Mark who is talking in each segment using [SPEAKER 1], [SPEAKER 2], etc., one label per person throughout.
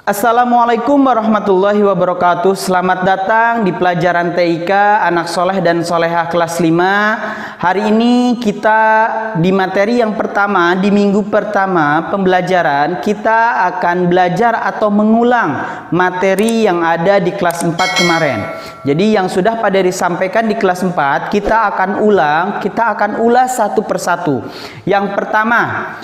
[SPEAKER 1] Assalamualaikum warahmatullahi wabarakatuh. Selamat datang di pelajaran TIK Anak Soleh dan Solehah kelas 5. Hari ini kita di materi yang pertama, di minggu pertama pembelajaran, kita akan belajar atau mengulang materi yang ada di kelas 4 kemarin. Jadi yang sudah Pak Dery sampaikan di kelas 4, kita akan ulas satu persatu. Yang pertama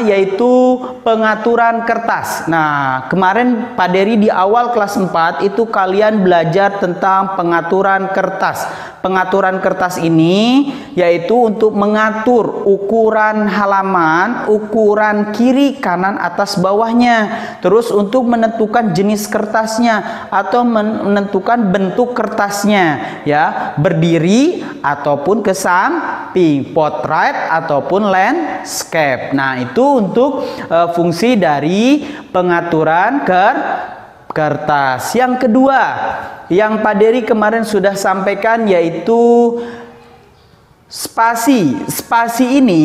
[SPEAKER 1] yaitu pengaturan kertas. Nah, kemarin Pak Dery di awal kelas 4 itu kalian belajar tentang pengaturan kertas. Pengaturan kertas ini yaitu untuk mengatur ukuran halaman, ukuran kiri, kanan, atas, bawahnya. Terus untuk menentukan jenis kertasnya atau menentukan bentuk kertasnya, ya, berdiri ataupun ke samping, portrait ataupun landscape. Nah, itu untuk fungsi dari pengaturan kertas. Yang kedua, yang Pak Dery kemarin sudah sampaikan yaitu spasi. Spasi ini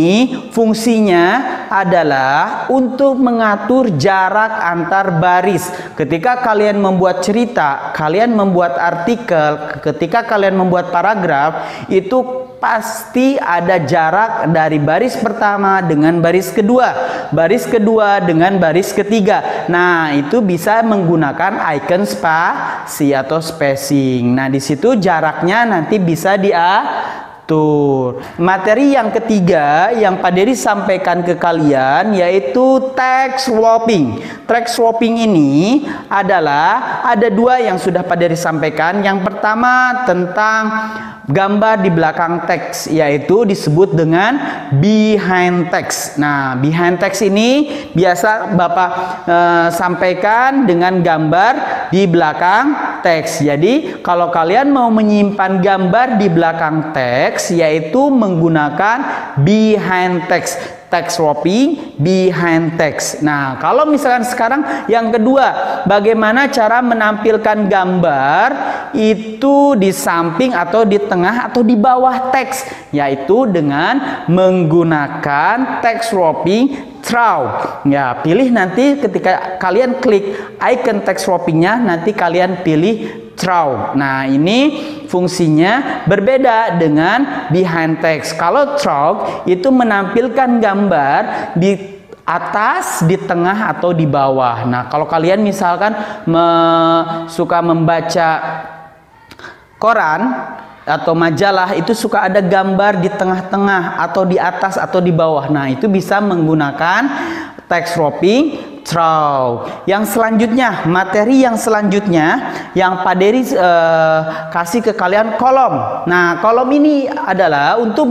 [SPEAKER 1] fungsinya adalah untuk mengatur jarak antar baris. Ketika kalian membuat cerita, kalian membuat artikel, ketika kalian membuat paragraf, itu pasti ada jarak dari baris pertama dengan baris kedua dengan baris ketiga. Nah, itu bisa menggunakan icon spasi atau spacing. Nah, di situ jaraknya nanti bisa diatur. Materi yang ketiga yang Pak Dery sampaikan ke kalian yaitu text swapping. Text swapping ini adalah ada dua yang sudah Pak Dery sampaikan. Yang pertama tentang gambar di belakang teks, yaitu disebut dengan behind text. Nah, behind text ini biasa Bapak sampaikan dengan gambar di belakang teks. Jadi kalau kalian mau menyimpan gambar di belakang teks, yaitu menggunakan behind text. Text swapping, behind text. Nah, kalau misalkan sekarang yang kedua, bagaimana cara menampilkan gambar itu di samping atau di tengah atau di bawah teks, yaitu dengan menggunakan text swapping through. Ya, pilih nanti ketika kalian klik icon text swappingnya, nanti kalian pilih through. Nah, ini fungsinya berbeda dengan behind text. Kalau through itu menampilkan gambar di atas, di tengah, atau di bawah. Nah, kalau kalian misalkan suka membaca koran atau majalah, itu suka ada gambar di tengah-tengah atau di atas atau di bawah. Nah, itu bisa menggunakan text swapping through. Yang selanjutnya, materi yang selanjutnya yang Pak Dery kasih ke kalian kolom. Nah, kolom ini adalah untuk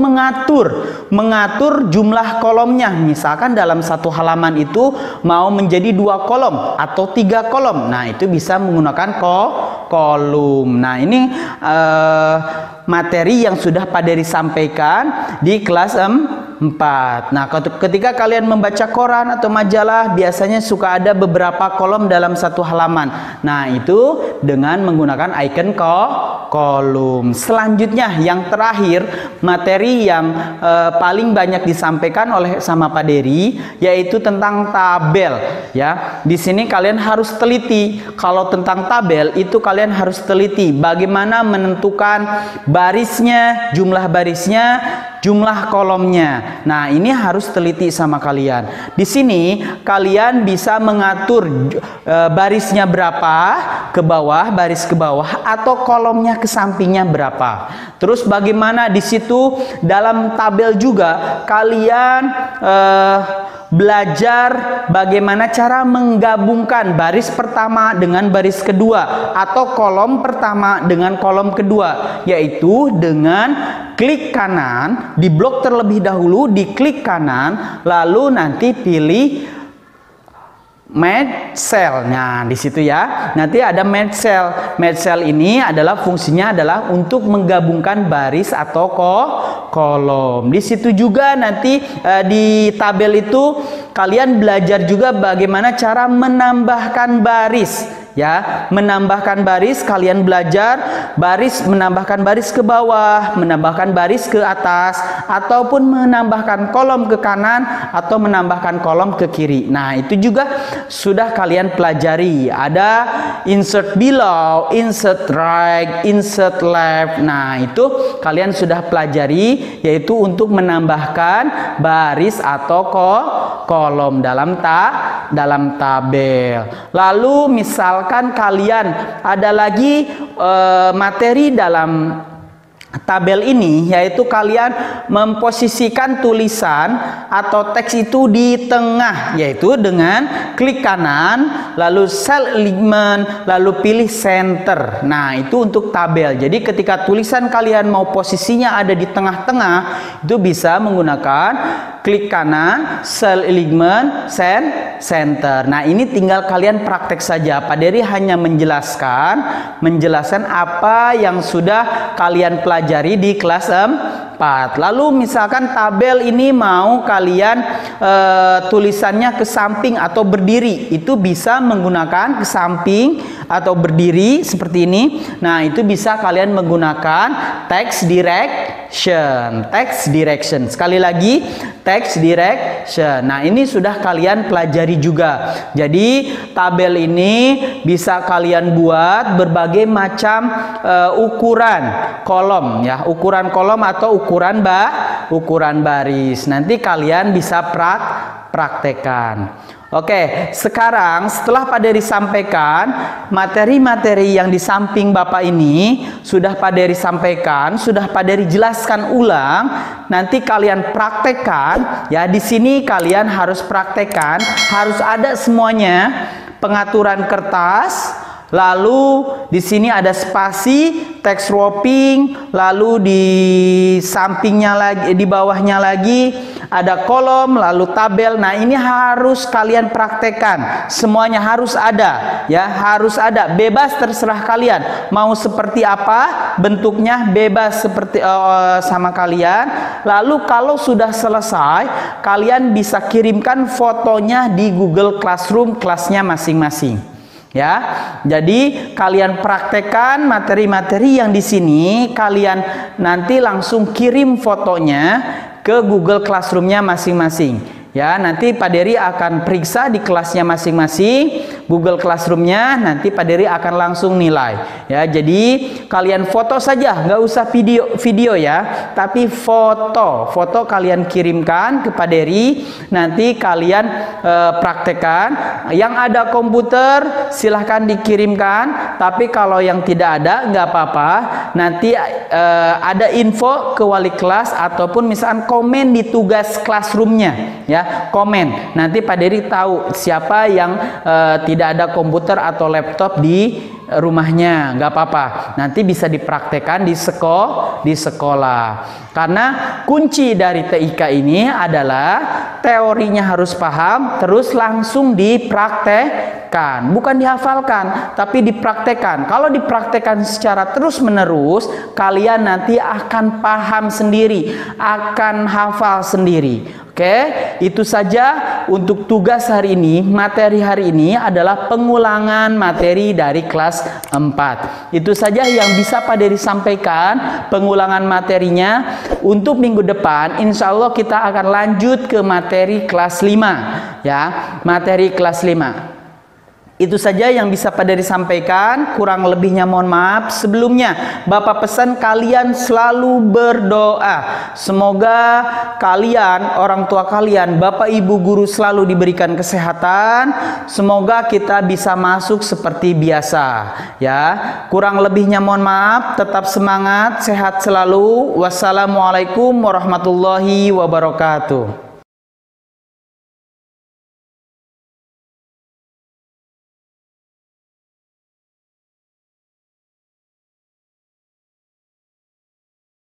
[SPEAKER 1] mengatur jumlah kolomnya. Misalkan dalam satu halaman itu mau menjadi 2 kolom atau 3 kolom. Nah, itu bisa menggunakan kolom. Nah, ini materi yang sudah Pak Dery sampaikan di kelas 4. Nah, ketika kalian membaca koran atau majalah, biasanya suka ada beberapa kolom dalam satu halaman. Nah, itu dengan menggunakan icon kolom. Selanjutnya, yang terakhir, materi yang paling banyak disampaikan oleh sama Pak Dery yaitu tentang tabel, ya. Di sini kalian harus teliti. Kalau tentang tabel itu kalian harus teliti bagaimana menentukan barisnya, jumlah barisnya, jumlah kolomnya. Nah, ini harus teliti sama kalian. Di sini kalian bisa mengatur barisnya berapa ke bawah, baris ke bawah, atau kolomnya ke sampingnya berapa. Terus bagaimana di situ dalam tabel juga kalian belajar bagaimana cara menggabungkan baris pertama dengan baris kedua atau kolom pertama dengan kolom kedua, yaitu dengan klik kanan, di blok terlebih dahulu, diklik kanan, lalu nanti pilih match cell. Nah, di situ ya, nanti ada match cell. Match cell ini adalah fungsinya adalah untuk menggabungkan baris atau kolom. Di situ juga nanti di tabel itu kalian belajar juga bagaimana cara menambahkan baris. Ya, menambahkan baris, kalian belajar baris, menambahkan baris ke bawah, menambahkan baris ke atas, ataupun menambahkan kolom ke kanan atau menambahkan kolom ke kiri. Nah, itu juga sudah kalian pelajari. Ada insert below, insert right, insert left. Nah, itu kalian sudah pelajari, yaitu untuk menambahkan baris atau kolom dalam tabel. Lalu misalkan kalian ada lagi materi dalam tabel ini, yaitu kalian memposisikan tulisan atau teks itu di tengah, yaitu dengan klik kanan lalu cell alignment lalu pilih center. Nah, itu untuk tabel. Jadi ketika tulisan kalian mau posisinya ada di tengah-tengah, itu bisa menggunakan klik kanan, cell alignment, center. Nah, ini tinggal kalian praktek saja. Pak Dery hanya menjelaskan apa yang sudah kalian pelajari di kelas 4. Lalu misalkan tabel ini mau kalian tulisannya ke samping atau berdiri, itu bisa menggunakan ke samping atau berdiri seperti ini. Nah, itu bisa kalian menggunakan text direction. Sekali lagi, text direction. Nah, ini sudah kalian pelajari juga. Jadi tabel ini bisa kalian buat berbagai macam ukuran kolom, ya, ukuran kolom atau ukuran baris. Nanti kalian bisa praktekkan. Oke, sekarang setelah Pak Dery sampaikan materi-materi yang di samping Bapak ini, sudah Pak Dery sampaikan, sudah Pak Dery jelaskan ulang, nanti kalian praktekkan, ya. Di sini kalian harus praktekkan, harus ada semuanya, pengaturan kertas, lalu di sini ada spasi, text wrapping, lalu di sampingnya lagi, di bawahnya lagi ada kolom, lalu tabel. Nah, ini harus kalian praktekkan. Semuanya harus ada, ya, harus ada. Bebas, terserah kalian. Mau seperti apa bentuknya, bebas seperti sama kalian. Lalu kalau sudah selesai, kalian bisa kirimkan fotonya di Google Classroom kelasnya masing-masing. Ya, jadi kalian praktekkan materi-materi yang di sini, kalian nanti langsung kirim fotonya ke Google Classroom-nya masing-masing. Ya, nanti Pak Dery akan periksa di kelasnya masing-masing, Google Classroom-nya, nanti Pak Dery akan langsung nilai. Ya, jadi kalian foto saja, nggak usah video ya, tapi foto kalian kirimkan ke Pak Dery, nanti kalian praktekkan. Yang ada komputer silahkan dikirimkan, tapi kalau yang tidak ada nggak apa-apa, nanti ada info ke wali kelas ataupun misalkan komen di tugas classroom-nya, ya. Komen, nanti Pak Dery tahu siapa yang tidak ada komputer atau laptop di rumahnya, nggak apa-apa, nanti bisa dipraktekkan di sekolah. Karena kunci dari TIK ini adalah teorinya harus paham, terus langsung dipraktekkan, bukan dihafalkan, tapi dipraktekkan. Kalau dipraktekkan secara terus-menerus, kalian nanti akan paham sendiri, akan hafal sendiri. Oke, itu saja untuk tugas hari ini. Materi hari ini adalah pengulangan materi dari kelas 4. Itu saja yang bisa Pak Dery sampaikan, pengulangan materinya. Untuk minggu depan, insya Allah kita akan lanjut ke materi kelas 5. Ya, materi kelas 5. Itu saja yang bisa Pak Dery sampaikan, kurang lebihnya mohon maaf. Sebelumnya, Bapak pesan kalian selalu berdoa. Semoga kalian, orang tua kalian, Bapak Ibu guru selalu diberikan kesehatan. Semoga kita bisa masuk seperti biasa. Ya, kurang lebihnya mohon maaf. Tetap semangat, sehat selalu. Wassalamualaikum warahmatullahi wabarakatuh.